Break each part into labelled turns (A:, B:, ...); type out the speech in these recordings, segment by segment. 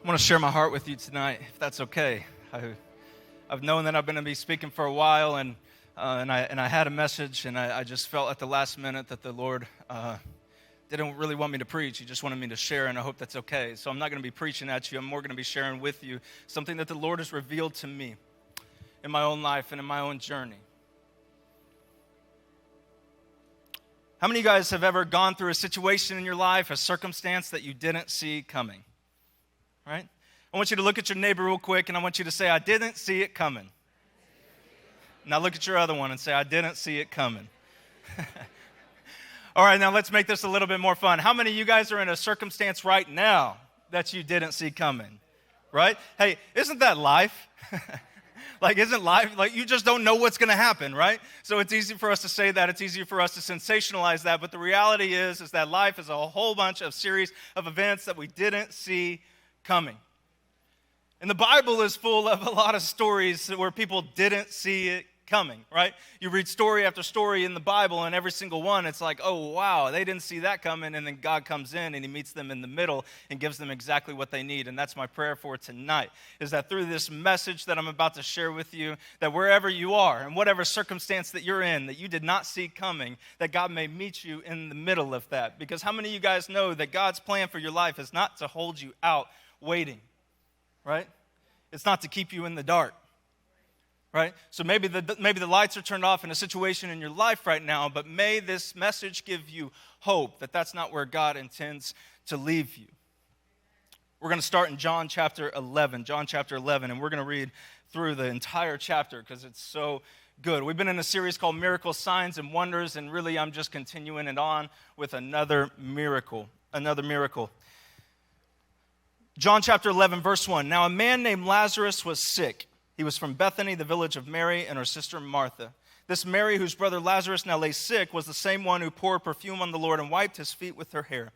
A: I want to share my heart with you tonight, if that's okay. I've known that I'm going to be speaking for a while, and I had a message, and I just felt at the last minute that the Lord didn't really want me to preach. He just wanted me to share, and I hope that's okay. So I'm not going to be preaching at you. I'm more going to be sharing with you something that the Lord has revealed to me in my own life and in my own journey. How many of you guys have ever gone through a situation in your life, a circumstance that you didn't see coming? Right? I want you to look at your neighbor real quick, and I want you to say, I didn't see it coming. Now look at your other one and say, I didn't see it coming. All right, now let's make this a little bit more fun. How many of you guys are in a circumstance right now that you didn't see coming? Right? Hey, isn't that life? Isn't life, you just don't know what's going to happen, right? So it's easy for us to say that. It's easy for us to sensationalize that. But the reality is that life is a whole bunch of series of events that we didn't see coming. And the Bible is full of a lot of stories where people didn't see it coming, right? You read story after story in the Bible, and every single one, it's like, oh, wow, they didn't see that coming, and then God comes in, and he meets them in the middle and gives them exactly what they need. And that's my prayer for tonight, is that through this message that I'm about to share with you, that wherever you are, and whatever circumstance that you're in, that you did not see coming, that God may meet you in the middle of that. Because how many of you guys know that God's plan for your life is not to hold you out waiting, right? It's not to keep you in the dark. Right? So maybe the lights are turned off in a situation in your life right now, but may this message give you hope that that's not where God intends to leave you. We're going to start in John chapter 11, and we're going to read through the entire chapter because it's so good. We've been in a series called Miracles, Signs, and Wonders, and really I'm just continuing it on with another miracle. John chapter 11, verse 1. Now a man named Lazarus was sick. He was from Bethany, the village of Mary and her sister Martha. This Mary, whose brother Lazarus now lay sick, was the same one who poured perfume on the Lord and wiped his feet with her hair.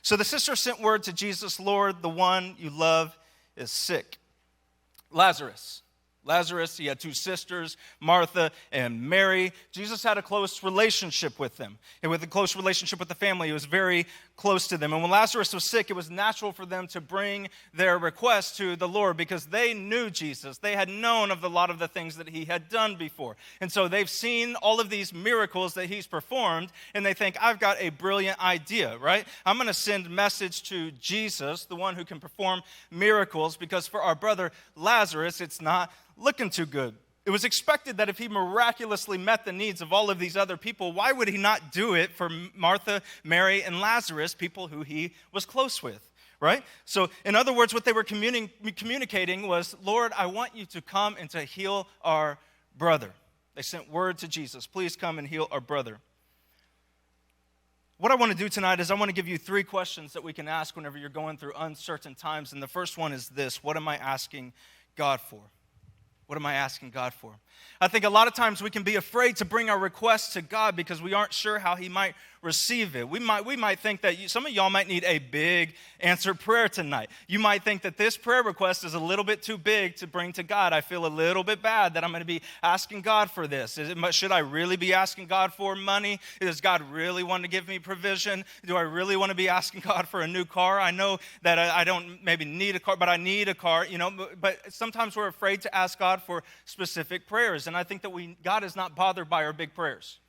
A: So the sister sent word to Jesus, Lord, the one you love is sick. Lazarus, he had two sisters, Martha and Mary. Jesus had a close relationship with them. And with a close relationship with the family, he was very close to them. And when Lazarus was sick, it was natural for them to bring their request to the Lord because they knew Jesus. They had known of a lot of the things that he had done before. And so they've seen all of these miracles that he's performed, and they think, I've got a brilliant idea, right? I'm going to send a message to Jesus, the one who can perform miracles, because for our brother Lazarus, it's not looking too good. It was expected that if he miraculously met the needs of all of these other people, why would he not do it for Martha, Mary, and Lazarus, people who he was close with, right? So in other words, what they were communicating was, Lord, I want you to come and to heal our brother. They sent word to Jesus, please come and heal our brother. What I want to do tonight is I want to give you three questions that we can ask whenever you're going through uncertain times. And the first one is this: what am I asking God for? What am I asking God for? I think a lot of times we can be afraid to bring our requests to God because we aren't sure how he might receive it. We might think that some of y'all might need a big answered prayer tonight. You might think that this prayer request is a little bit too big to bring to God. I feel a little bit bad that I'm going to be asking God for this. Should I really be asking God for money? Does God really want to give me provision? Do I really want to be asking God for a new car? I know that I don't maybe need a car, but I need a car, but sometimes we're afraid to ask God for specific prayers. And I think that God is not bothered by our big prayers.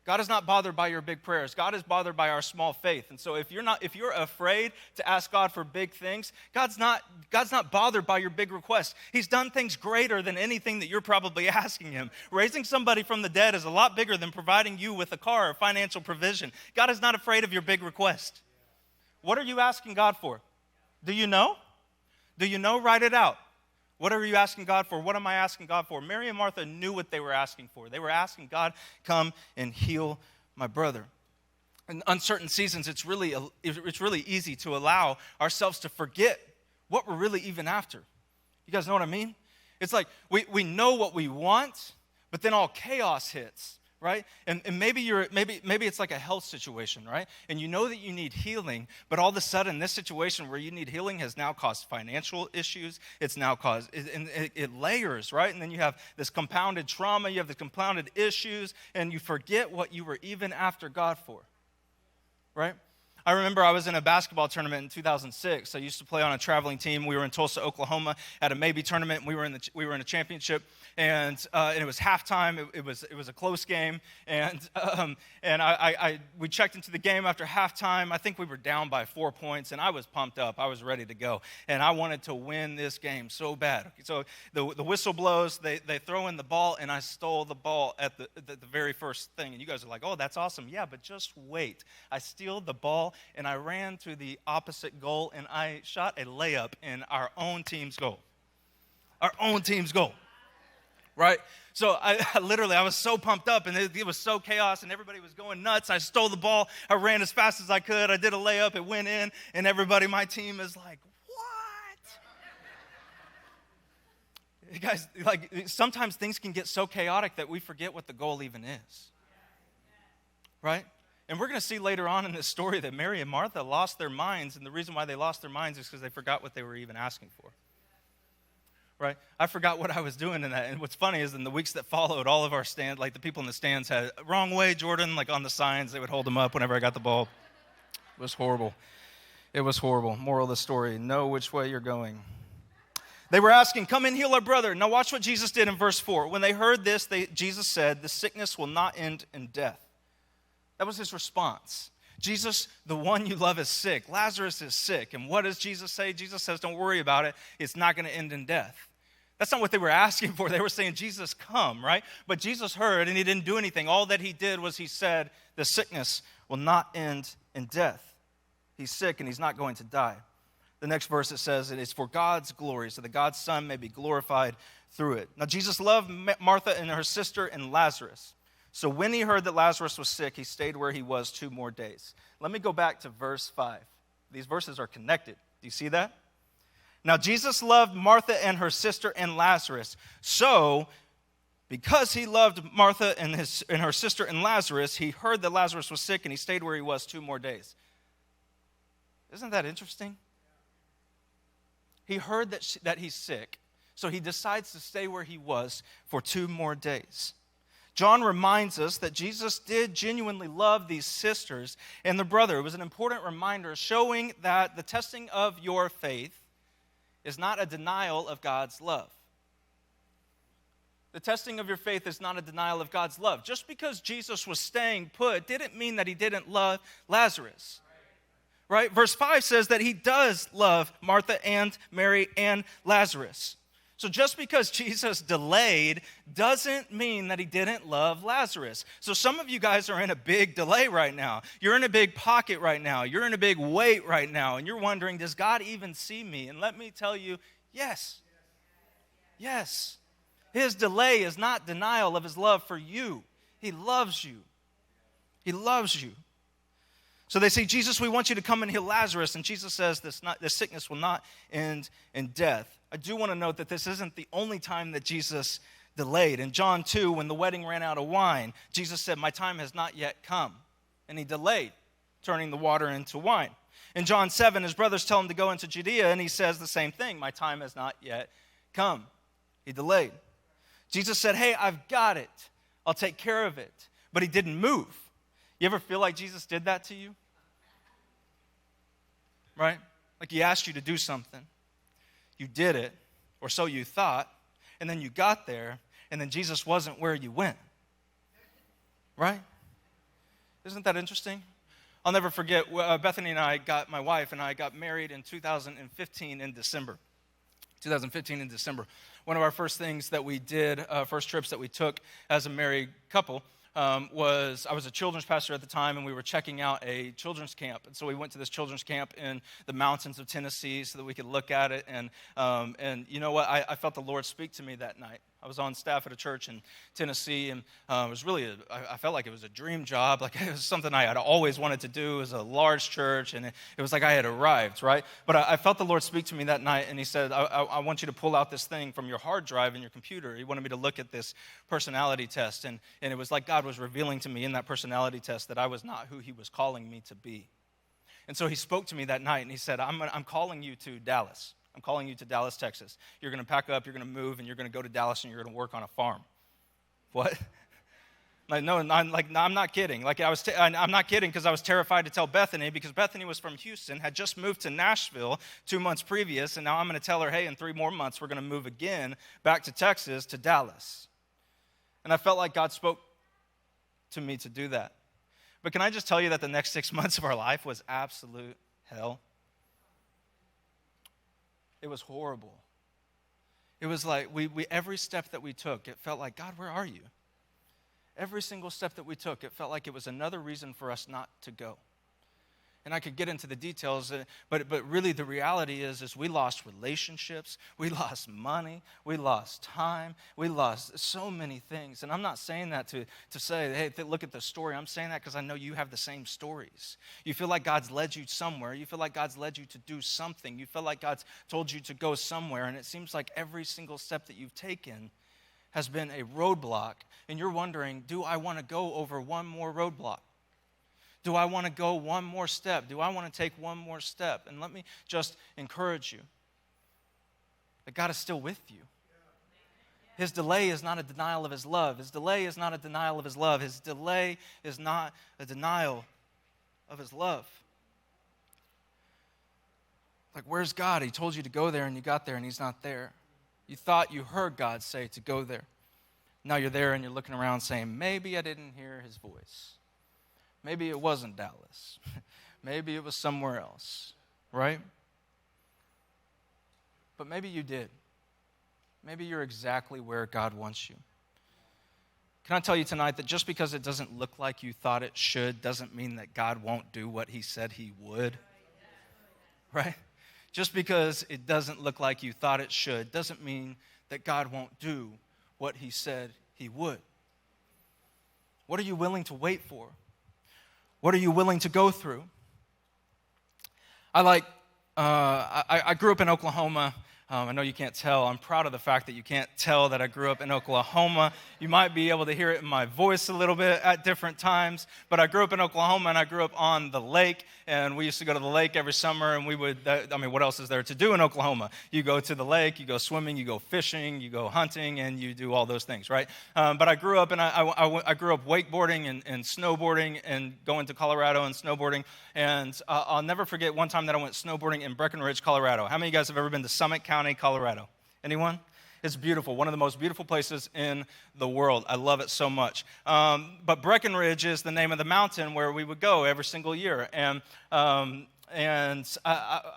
A: God is not bothered by your big prayers. God is bothered by our small faith. And so if you're afraid to ask God for big things, God's not bothered by your big requests. He's done things greater than anything that you're probably asking him. Raising somebody from the dead is a lot bigger than providing you with a car or financial provision. God is not afraid of your big request. What are you asking God for? Do you know? Do you know? Write it out. What are you asking God for? What am I asking God for? Mary and Martha knew what they were asking for. They were asking God, come and heal my brother. In uncertain seasons, it's really easy to allow ourselves to forget what we're really even after. You guys know what I mean? It's like we know what we want, but then all chaos hits. Right? And maybe it's like a health situation, right? And you know that you need healing, but all of a sudden this situation where you need healing has now caused financial issues. It's now caused, it layers, right? And then you have this compounded trauma, you have the compounded issues, and you forget what you were even after God for, right? I remember I was in a basketball tournament in 2006. I used to play on a traveling team. We were in Tulsa, Oklahoma, at a maybe tournament. And we were in a championship, and it was halftime. It was a close game, and we checked into the game after halftime. I think we were down by 4 points, and I was pumped up. I was ready to go, and I wanted to win this game so bad. So the whistle blows. They throw in the ball, and I stole the ball at the very first thing. And you guys are like, "Oh, that's awesome!" Yeah, but just wait. I steal the ball, and I ran to the opposite goal, and I shot a layup in our own team's goal. Our own team's goal, right? So I was so pumped up, and it was so chaos, and everybody was going nuts. I stole the ball. I ran as fast as I could. I did a layup. It went in, and everybody, my team is like, what? Guys, like, sometimes things can get so chaotic that we forget what the goal even is, right? And we're going to see later on in this story that Mary and Martha lost their minds, and the reason why they lost their minds is because they forgot what they were even asking for. Right? I forgot what I was doing in that. And what's funny is in the weeks that followed, all of our stands, like the people in the stands had, "Wrong way, Jordan," like on the signs. They would hold them up whenever I got the ball. It was horrible. It was horrible. Moral of the story, know which way you're going. They were asking, "Come and heal our brother." Now watch what Jesus did in verse 4. When they heard this, Jesus said, "The sickness will not end in death." That was his response. Jesus, the one you love, is sick. Lazarus is sick. And what does Jesus say? Jesus says, "Don't worry about it. It's not going to end in death." That's not what they were asking for. They were saying, "Jesus, come," right? But Jesus heard, and he didn't do anything. All that he did was he said, "The sickness will not end in death." He's sick, and he's not going to die. The next verse, it says, "It is for God's glory, so that God's Son may be glorified through it." Now, Jesus loved Martha and her sister and Lazarus. So when he heard that Lazarus was sick, he stayed where he was 2 more days. Let me go back to verse 5. These verses are connected. Do you see that? Now Jesus loved Martha and her sister and Lazarus. So because he loved Martha and her sister and Lazarus, he heard that Lazarus was sick, and he stayed where he was 2 more days. Isn't that interesting? He heard that he's sick, so he decides to stay where he was for 2 more days. John reminds us that Jesus did genuinely love these sisters and their brother. It was an important reminder showing that the testing of your faith is not a denial of God's love. The testing of your faith is not a denial of God's love. Just because Jesus was staying put didn't mean that he didn't love Lazarus. Right? Verse 5 says that he does love Martha and Mary and Lazarus. So just because Jesus delayed doesn't mean that he didn't love Lazarus. So some of you guys are in a big delay right now. You're in a big pocket right now. You're in a big wait right now. And you're wondering, does God even see me? And let me tell you, yes. Yes. His delay is not denial of his love for you. He loves you. He loves you. So they say, "Jesus, we want you to come and heal Lazarus." And Jesus says this sickness will not end in death. I do want to note that this isn't the only time that Jesus delayed. In John 2, when the wedding ran out of wine, Jesus said, "My time has not yet come." And he delayed turning the water into wine. In John 7, his brothers tell him to go into Judea, and he says the same thing. "My time has not yet come." He delayed. Jesus said, "Hey, I've got it. I'll take care of it." But he didn't move. You ever feel like Jesus did that to you? Right? Like he asked you to do something. You did it, or so you thought, and then you got there, and then Jesus wasn't where you went. Right? Isn't that interesting? I'll never forget, Bethany and my wife and I got married in 2015 in December. 2015 in December. One of our first things that we did, first trips that we took as a married couple, was I was a children's pastor at the time, and we were checking out a children's camp. And so we went to this children's camp in the mountains of Tennessee so that we could look at it. And you know what? I felt the Lord speak to me that night. I was on staff at a church in Tennessee, and it was really, I felt like it was a dream job. Like it was something I had always wanted to do. It was a large church, and it was like I had arrived, right? But I felt the Lord speak to me that night, and he said, I want you to pull out this thing from your hard drive in your computer. He wanted me to look at this personality test, and it was like God was revealing to me in that personality test that I was not who he was calling me to be. And so he spoke to me that night, and he said, I'm calling you to Dallas. I'm calling you to Dallas, Texas. You're going to pack up, you're going to move, and you're going to go to Dallas, and you're going to work on a farm. What? Like, no, I'm not kidding. Like, I'm not kidding because I was terrified to tell Bethany because Bethany was from Houston, had just moved to Nashville 2 months previous, and now I'm going to tell her, hey, in 3 more months, we're going to move again back to Texas, to Dallas. And I felt like God spoke to me to do that. But can I just tell you that the next 6 months of our life was absolute hell? It was horrible. It was like we every step that we took, it felt like, God, where are you? Every single step that we took, it felt like it was another reason for us not to go. And I could get into the details, but really the reality is we lost relationships, we lost money, we lost time, we lost so many things. And I'm not saying that to say, hey, look at the story. I'm saying that because I know you have the same stories. You feel like God's led you somewhere. You feel like God's led you to do something. You feel like God's told you to go somewhere. And it seems like every single step that you've taken has been a roadblock. And you're wondering, do I want to go over one more roadblock? Do I want to go one more step? Do I want to take one more step? And let me just encourage you that God is still with you. His delay is not a denial of his love. His delay is not a denial of his love. His delay is not a denial of his love. Like, where's God? He told you to go there and you got there and he's not there. You thought you heard God say to go there. Now you're there and you're looking around saying, maybe I didn't hear his voice. Maybe it wasn't Dallas. Maybe it was somewhere else, right? But maybe you did. Maybe you're exactly where God wants you. Can I tell you tonight that just because it doesn't look like you thought it should doesn't mean that God won't do what he said he would, right? Just because it doesn't look like you thought it should doesn't mean that God won't do what he said he would. What are you willing to wait for? What are you willing to go through? I grew up in Oklahoma. I know you can't tell. I'm proud of the fact that you can't tell that I grew up in Oklahoma. You might be able to hear it in my voice a little bit at different times. But I grew up in Oklahoma, and I grew up on the lake. And we used to go to the lake every summer, and we would, what else is there to do in Oklahoma? You go to the lake, you go swimming, you go fishing, you go hunting, and you do all those things, right? But I grew up, and I grew up wakeboarding and snowboarding and going to Colorado and snowboarding. And I'll never forget one time that I went snowboarding in Breckenridge, Colorado. How many of you guys have ever been to Summit County, Colorado? Anyone? It's beautiful. One of the most beautiful places in the world. I love it so much. But Breckenridge is the name of the mountain where we would go every single year. And I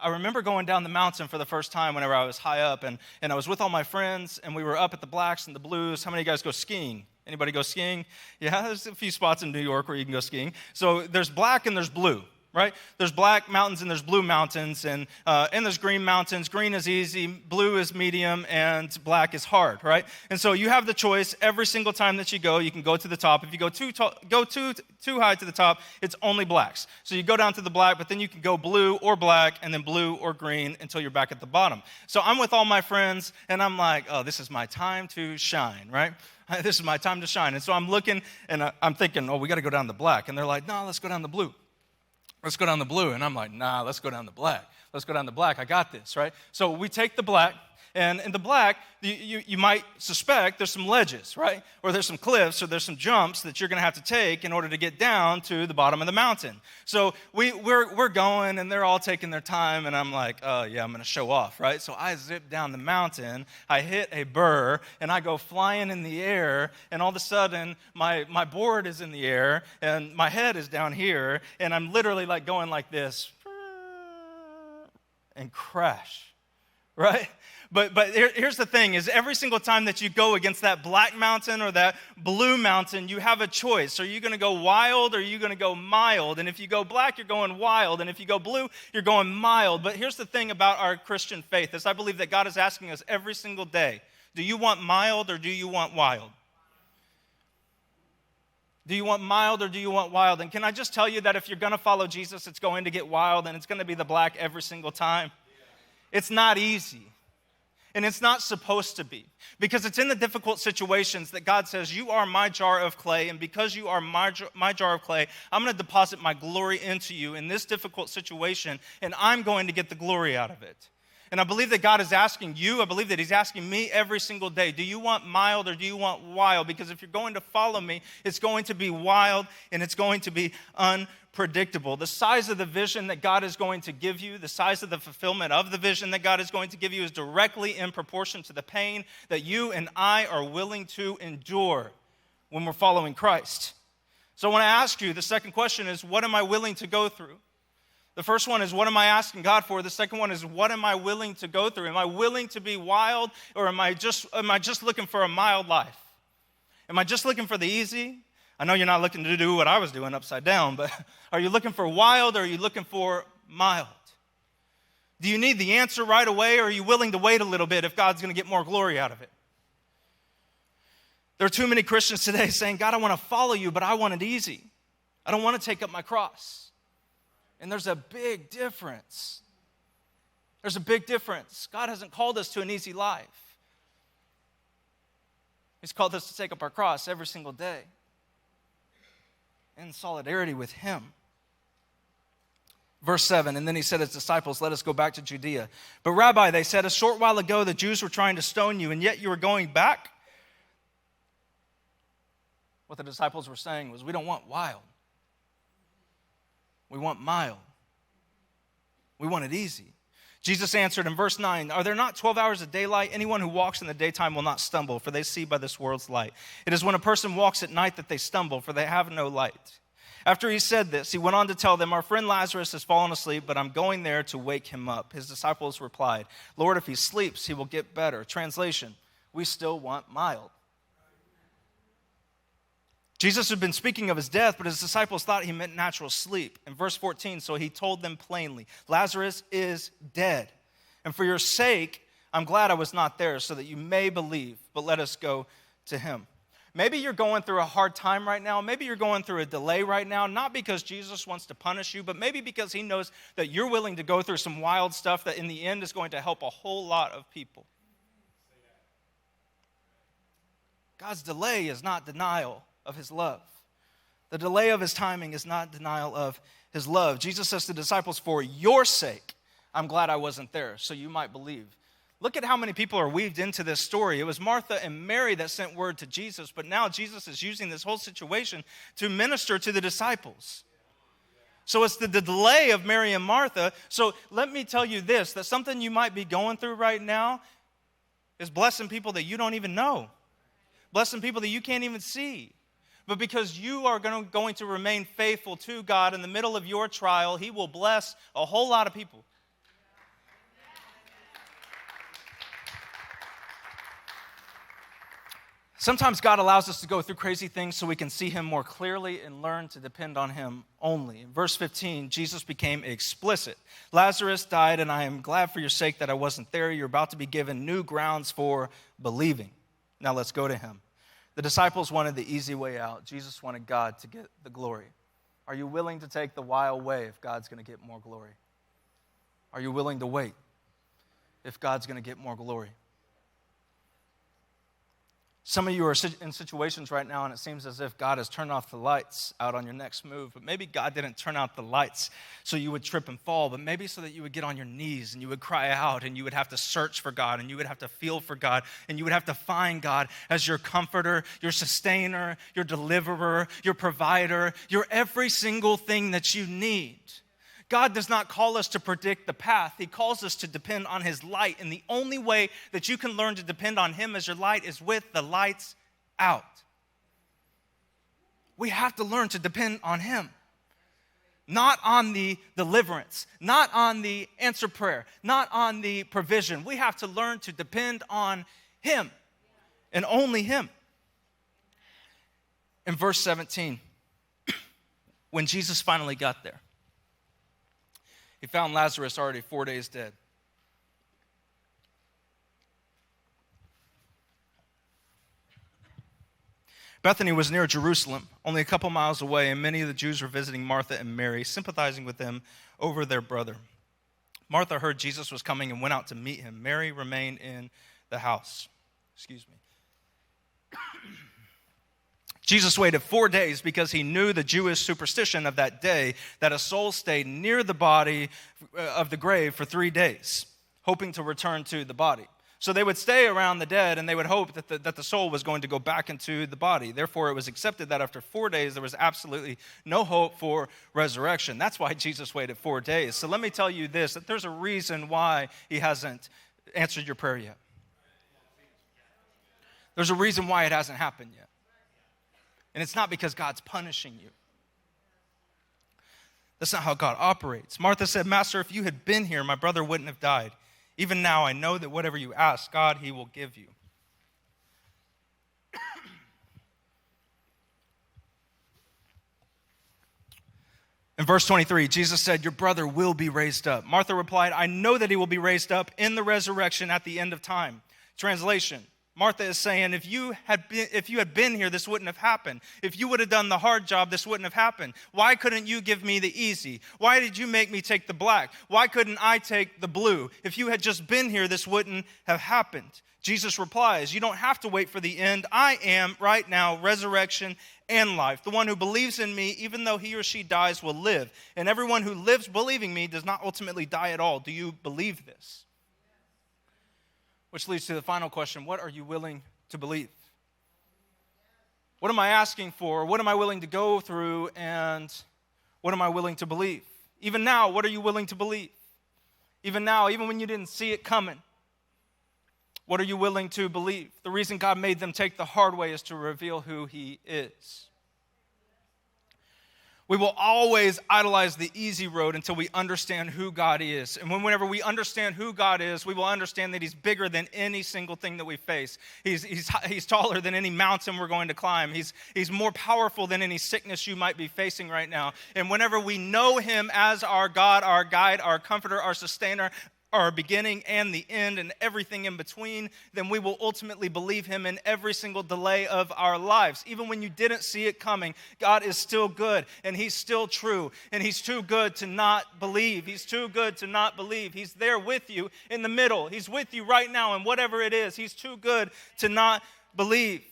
A: remember going down the mountain for the first time whenever I was high up. And I was with all my friends, and we were up at the Blacks and the Blues. How many of you guys go skiing? Anybody go skiing? Yeah, there's a few spots in New York where you can go skiing. So there's black and there's blue. Right? There's black mountains and there's blue mountains, and there's green mountains. Green is easy, blue is medium, and black is hard, right? And so you have the choice every single time that you go. You can go to the top. If you go too high to the top, it's only blacks. So you go down to the black, but then you can go blue or black, and then blue or green until you're back at the bottom. So I'm with all my friends, and I'm like, oh, this is my time to shine, right? This is my time to shine. And so I'm looking, and I'm thinking, oh, we got to go down the black. And they're like, no, let's go down the blue. Let's go down the blue. And I'm like, nah, let's go down the black. Let's go down the black. I got this, right? So we take the black, and in the black, you might suspect there's some ledges, right? Or there's some cliffs, or there's some jumps that you're going to have to take in order to get down to the bottom of the mountain. So we're going, and they're all taking their time, and I'm like, yeah, I'm going to show off, right? So I zip down the mountain, I hit a burr, and I go flying in the air, and all of a sudden, my board is in the air, and my head is down here, and I'm literally like going like this, and crash, right? But here's the thing, is every single time that you go against that black mountain or that blue mountain, you have a choice. Are you going to go wild, or are you going to go mild? And if you go black, you're going wild. And if you go blue, you're going mild. But here's the thing about our Christian faith, is I believe that God is asking us every single day, do you want mild or do you want wild? Do you want mild or do you want wild? And can I just tell you that if you're going to follow Jesus, it's going to get wild, and it's going to be the black every single time. It's not easy. And it's not supposed to be, because it's in the difficult situations that God says, you are my jar of clay, and because you are my jar of clay, I'm going to deposit my glory into you in this difficult situation, and I'm going to get the glory out of it. And I believe that God is asking you, I believe that he's asking me every single day, do you want mild or do you want wild? Because if you're going to follow me, it's going to be wild and it's going to be unpredictable. The size of the vision that God is going to give you, the size of the fulfillment of the vision that God is going to give you is directly in proportion to the pain that you and I are willing to endure when we're following Christ. So I want to ask you, the second question is, what am I willing to go through? The first one is, what am I asking God for? The second one is, what am I willing to go through? Am I willing to be wild, or am I just looking for a mild life? Am I just looking for the easy? I know you're not looking to do what I was doing upside down, but are you looking for wild, or are you looking for mild? Do you need the answer right away, or are you willing to wait a little bit if God's going to get more glory out of it? There are too many Christians today saying, God, I want to follow you, but I want it easy. I don't want to take up my cross. And there's a big difference. There's a big difference. God hasn't called us to an easy life. He's called us to take up our cross every single day in solidarity with him. Verse 7, and then he said to his disciples, let us go back to Judea. But Rabbi, they said, a short while ago the Jews were trying to stone you, and yet you are going back? What the disciples were saying was, we don't want wild. We want mild. We want it easy. Jesus answered in verse 9, are there not 12 hours of daylight? Anyone who walks in the daytime will not stumble, for they see by this world's light. It is when a person walks at night that they stumble, for they have no light. After he said this, he went on to tell them, our friend Lazarus has fallen asleep, but I'm going there to wake him up. His disciples replied, Lord, if he sleeps, he will get better. Translation, we still want mild. Jesus had been speaking of his death, but his disciples thought he meant natural sleep. In verse 14, so he told them plainly, Lazarus is dead. And for your sake, I'm glad I was not there so that you may believe, but let us go to him. Maybe you're going through a hard time right now. Maybe you're going through a delay right now, not because Jesus wants to punish you, but maybe because he knows that you're willing to go through some wild stuff that in the end is going to help a whole lot of people. God's delay is not denial of his love. The delay of his timing is not denial of his love. Jesus says to the disciples, for your sake, I'm glad I wasn't there, so you might believe. Look at how many people are weaved into this story. It was Martha and Mary that sent word to Jesus, but now Jesus is using this whole situation to minister to the disciples. So it's the delay of Mary and Martha. So let me tell you this, that something you might be going through right now is blessing people that you don't even know. Blessing people that you can't even see. But because you are going to remain faithful to God in the middle of your trial, he will bless a whole lot of people. Sometimes God allows us to go through crazy things so we can see him more clearly and learn to depend on him only. In verse 15, Jesus became explicit. Lazarus died, and I am glad for your sake that I wasn't there. You're about to be given new grounds for believing. Now let's go to him. The disciples wanted the easy way out. Jesus wanted God to get the glory. Are you willing to take the wild way if God's going to get more glory? Are you willing to wait if God's going to get more glory? Some of you are in situations right now, and it seems as if God has turned off the lights out on your next move. But maybe God didn't turn out the lights so you would trip and fall, but maybe so that you would get on your knees and you would cry out and you would have to search for God and you would have to feel for God and you would have to find God as your comforter, your sustainer, your deliverer, your provider, your every single thing that you need. God does not call us to predict the path. He calls us to depend on his light. And the only way that you can learn to depend on him as your light is with the lights out. We have to learn to depend on him. Not on the deliverance, not on the answer prayer, not on the provision. We have to learn to depend on him and only him. In verse 17, when Jesus finally got there, he found Lazarus already 4 days dead. Bethany was near Jerusalem, only a couple miles away, and many of the Jews were visiting Martha and Mary, sympathizing with them over their brother. Martha heard Jesus was coming and went out to meet him. Mary remained in the house. Jesus waited 4 days because he knew the Jewish superstition of that day that a soul stayed near the body of the grave for 3 days. hoping to return to the body. So they would stay around the dead, and they would hope that the soul was going to go back into the body. Therefore, it was accepted that after 4 days, there was absolutely no hope for resurrection. That's why Jesus waited 4 days. So let me tell you this, that there's a reason why he hasn't answered your prayer yet. There's a reason why it hasn't happened yet. And it's not because God's punishing you. That's not how God operates. Martha said, Master, if you had been here, my brother wouldn't have died. Even now, I know that whatever you ask God, he will give you. In verse 23, Jesus said, your brother will be raised up. Martha replied, I know that he will be raised up in the resurrection at the end of time. Translation, Martha is saying, if you had been here, this wouldn't have happened. If you would have done the hard job, this wouldn't have happened. Why couldn't you give me the easy? Why did you make me take the black? Why couldn't I take the blue? If you had just been here, this wouldn't have happened. Jesus replies, you don't have to wait for the end. I am, right now, resurrection and life. The one who believes in me, even though he or she dies, will live. And everyone who lives believing me does not ultimately die at all. Do you believe this? Which leads to the final question, what are you willing to believe? What am I asking for? What am I willing to go through? And what am I willing to believe? Even now, what are you willing to believe? Even now, even when you didn't see it coming, what are you willing to believe? The reason God made them take the hard way is to reveal who he is. We will always idolize the easy road until we understand who God is. And whenever we understand who God is, we will understand that he's bigger than any single thing that we face. He's taller than any mountain we're going to climb. He's more powerful than any sickness you might be facing right now. And whenever we know him as our God, our guide, our comforter, our sustainer, our beginning and the end and everything in between, then we will ultimately believe him in every single delay of our lives. Even when you didn't see it coming, God is still good and he's still true and he's too good to not believe. He's too good to not believe. He's there with you in the middle. He's with you right now, and whatever it is, he's too good to not believe.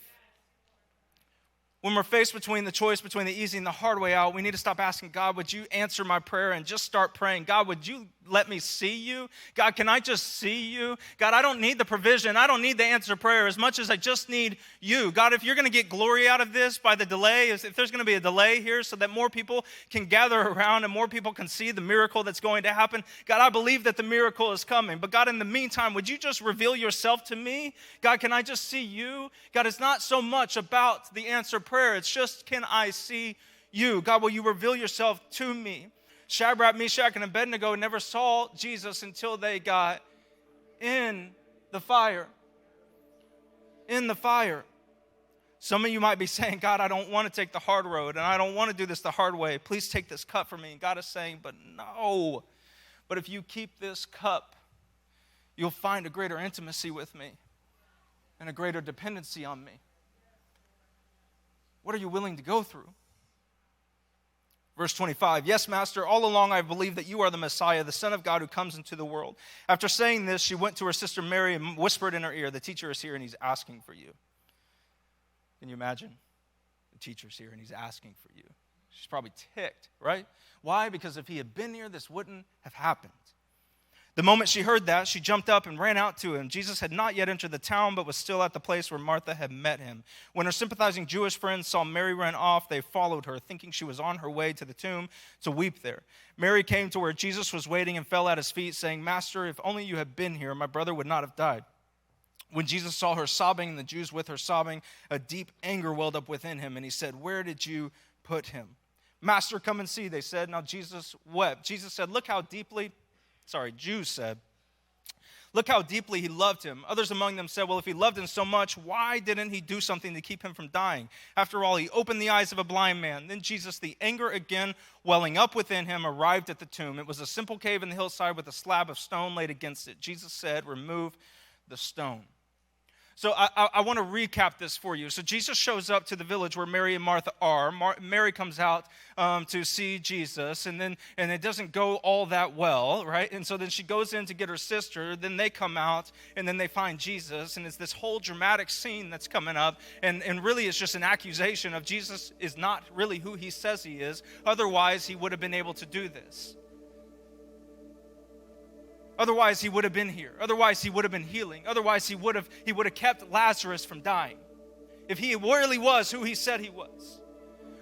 A: When we're faced between the choice between the easy and the hard way out, we need to stop asking, God, would you answer my prayer, and just start praying. God, would you let me see you? God, can I just see you? God, I don't need the provision. I don't need the answer prayer as much as I just need you. God, if you're going to get glory out of this by the delay, if there's going to be a delay here so that more people can gather around and more people can see the miracle that's going to happen, God, I believe that the miracle is coming. But God, in the meantime, would you just reveal yourself to me? God, can I just see you? God, it's not so much about the answer prayer. It's just, can I see you? God, will you reveal yourself to me? Shadrach, Meshach, and Abednego never saw Jesus until they got in the fire. In the fire. Some of you might be saying, God, I don't want to take the hard road, and I don't want to do this the hard way. Please take this cup from me. And God is saying, but no. But if you keep this cup, you'll find a greater intimacy with me and a greater dependency on me. What are you willing to go through? Verse 25, yes, Master, all along I believed that you are the Messiah, the Son of God who comes into the world. After saying this, she went to her sister Mary and whispered in her ear, the teacher is here and he's asking for you. Can you imagine? The teacher's here and he's asking for you. She's probably ticked, right? Why? Because if he had been here, this wouldn't have happened. The moment she heard that, she jumped up and ran out to him. Jesus had not yet entered the town, but was still at the place where Martha had met him. When her sympathizing Jewish friends saw Mary run off, they followed her, thinking she was on her way to the tomb to weep there. Mary came to where Jesus was waiting and fell at his feet, saying, Master, if only you had been here, my brother would not have died. When Jesus saw her sobbing and the Jews with her sobbing, a deep anger welled up within him, and he said, where did you put him? Master, come and see, they said. Now Jesus wept. Jesus said, Jews said, look how deeply he loved him. Others among them said, well, if he loved him so much, why didn't he do something to keep him from dying? After all, he opened the eyes of a blind man. Then Jesus, the anger again welling up within him, arrived at the tomb. It was a simple cave in the hillside with a slab of stone laid against it. Jesus said, remove the stone. So I want to recap this for you. So Jesus shows up to the village where Mary and Martha are. Mary comes out to see Jesus, and it doesn't go all that well, right? And so then she goes in to get her sister. Then they come out, and then they find Jesus, and it's this whole dramatic scene that's coming up, and really it's just an accusation of Jesus is not really who he says he is. Otherwise, he would have been able to do this. Otherwise, he would have been here. Otherwise, he would have been healing. Otherwise, he would have kept Lazarus from dying. If he really was who he said he was.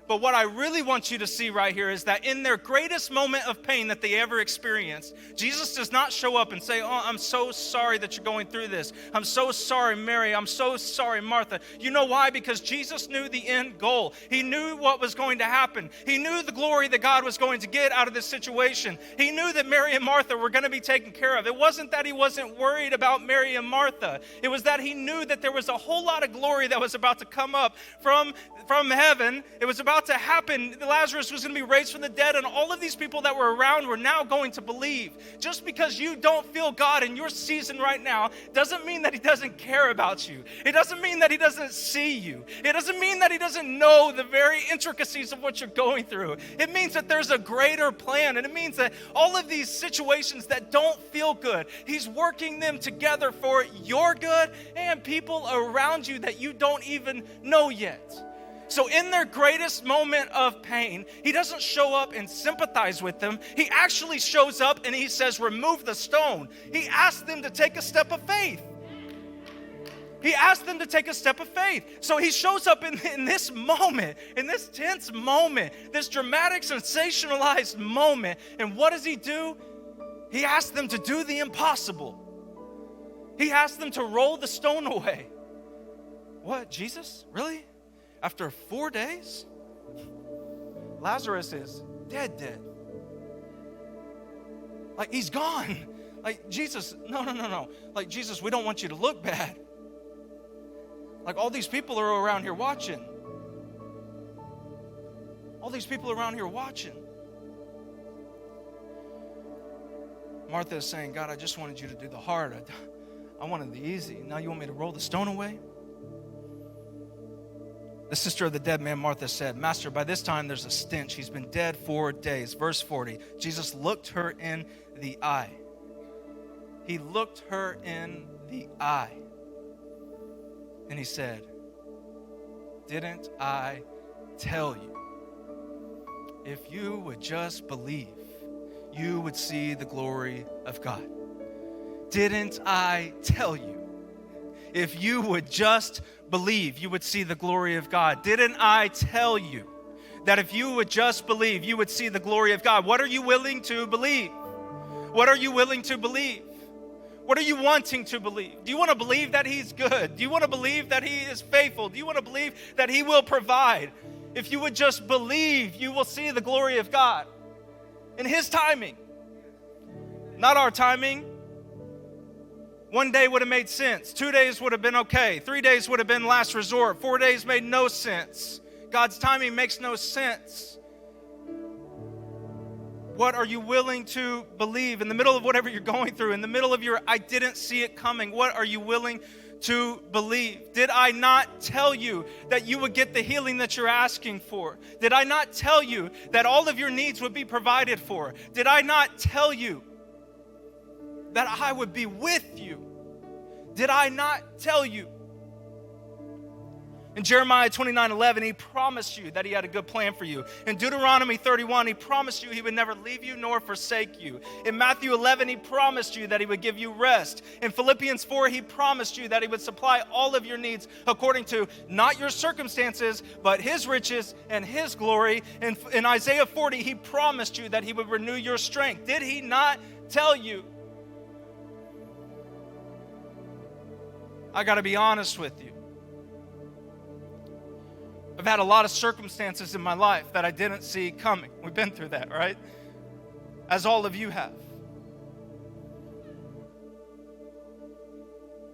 A: But what I really want you to see right here is that in their greatest moment of pain that they ever experienced, Jesus does not show up and say, oh, I'm so sorry that you're going through this. I'm so sorry, Mary. I'm so sorry, Martha. You know why? Because Jesus knew the end goal. He knew what was going to happen. He knew the glory that God was going to get out of this situation. He knew that Mary and Martha were going to be taken care of. It wasn't that he wasn't worried about Mary and Martha. It was that he knew that there was a whole lot of glory that was about to come up from heaven. It was about to happen. Lazarus was going to be raised from the dead, and all of these people that were around were now going to believe. Just because you don't feel God in your season right now doesn't mean that he doesn't care about you. It doesn't mean that he doesn't see you. It doesn't mean that he doesn't know the very intricacies of what you're going through. It means that there's a greater plan, and it means that all of these situations that don't feel good, he's working them together for your good and people around you that you don't even know yet. So in their greatest moment of pain, he doesn't show up and sympathize with them. He actually shows up and he says, remove the stone. He asks them to take a step of faith. He asked them to take a step of faith. So he shows up in this moment, in this tense moment, this dramatic, sensationalized moment. And what does he do? He asks them to do the impossible. He asks them to roll the stone away. What, Jesus? Really? After 4 days? Lazarus is dead. Like, he's gone. Like, Jesus, no. Like, Jesus, we don't want you to look bad. Like, all these people are around here watching. All these people around here watching. Martha is saying, God, I just wanted you to do the hard. I wanted the easy. Now you want me to roll the stone away? The sister of the dead man, Martha, said, Master, by this time there's a stench. He's been dead 4 days. Verse 40, Jesus looked her in the eye. He looked her in the eye. And he said, didn't I tell you? If you would just believe, you would see the glory of God. Didn't I tell you? If you would just believe, you would see the glory of God. Didn't I tell you that if you would just believe, you would see the glory of God? What are you willing to believe? What are you willing to believe? What are you wanting to believe? Do you want to believe that he's good? Do you want to believe that he is faithful? Do you want to believe that he will provide? If you would just believe, you will see the glory of God in his timing, not our timing. 1 day would have made sense. 2 days would have been okay. 3 days would have been last resort. 4 days made no sense. God's timing makes no sense. What are you willing to believe in the middle of whatever you're going through, in the middle of your I didn't see it coming? What are you willing to believe? Did I not tell you that you would get the healing that you're asking for? Did I not tell you that all of your needs would be provided for? Did I not tell you that I would be with you? Did I not tell you? In Jeremiah 29:11, he promised you that he had a good plan for you. In Deuteronomy 31, he promised you he would never leave you nor forsake you. In Matthew 11, he promised you that he would give you rest. In Philippians 4, he promised you that he would supply all of your needs according to not your circumstances, but his riches and his glory. In Isaiah 40, he promised you that he would renew your strength. Did he not tell you? I got to be honest with you. I've had a lot of circumstances in my life that I didn't see coming. We've been through that, right? As all of you have.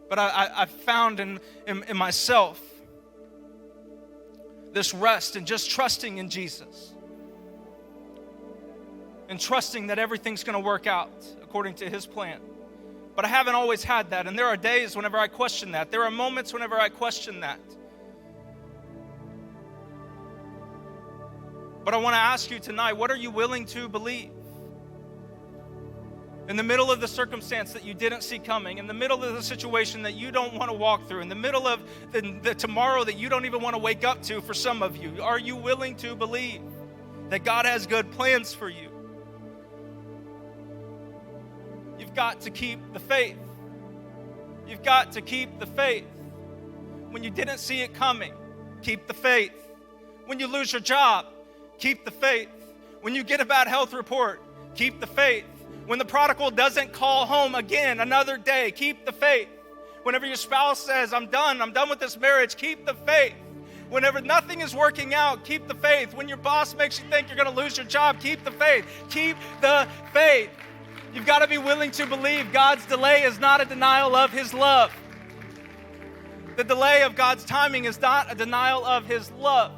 A: But I've found in myself this rest in just trusting in Jesus. And trusting that everything's going to work out according to his plan. But I haven't always had that. And there are days whenever I question that. There are moments whenever I question that. But I want to ask you tonight, what are you willing to believe? In the middle of the circumstance that you didn't see coming, in the middle of the situation that you don't want to walk through, in the middle of the tomorrow that you don't even want to wake up to for some of you, are you willing to believe that God has good plans for you? got to keep the faith. You've got to keep the faith. When you didn't see it coming, keep the faith. When you lose your job, keep the faith. When you get a bad health report, keep the faith. When the prodigal doesn't call home again another day, keep the faith. Whenever your spouse says, I'm done with this marriage, keep the faith. Whenever nothing is working out, keep the faith. When your boss makes you think you're going to lose your job, keep the faith. Keep the faith. You've got to be willing to believe God's delay is not a denial of his love. The delay of God's timing is not a denial of his love.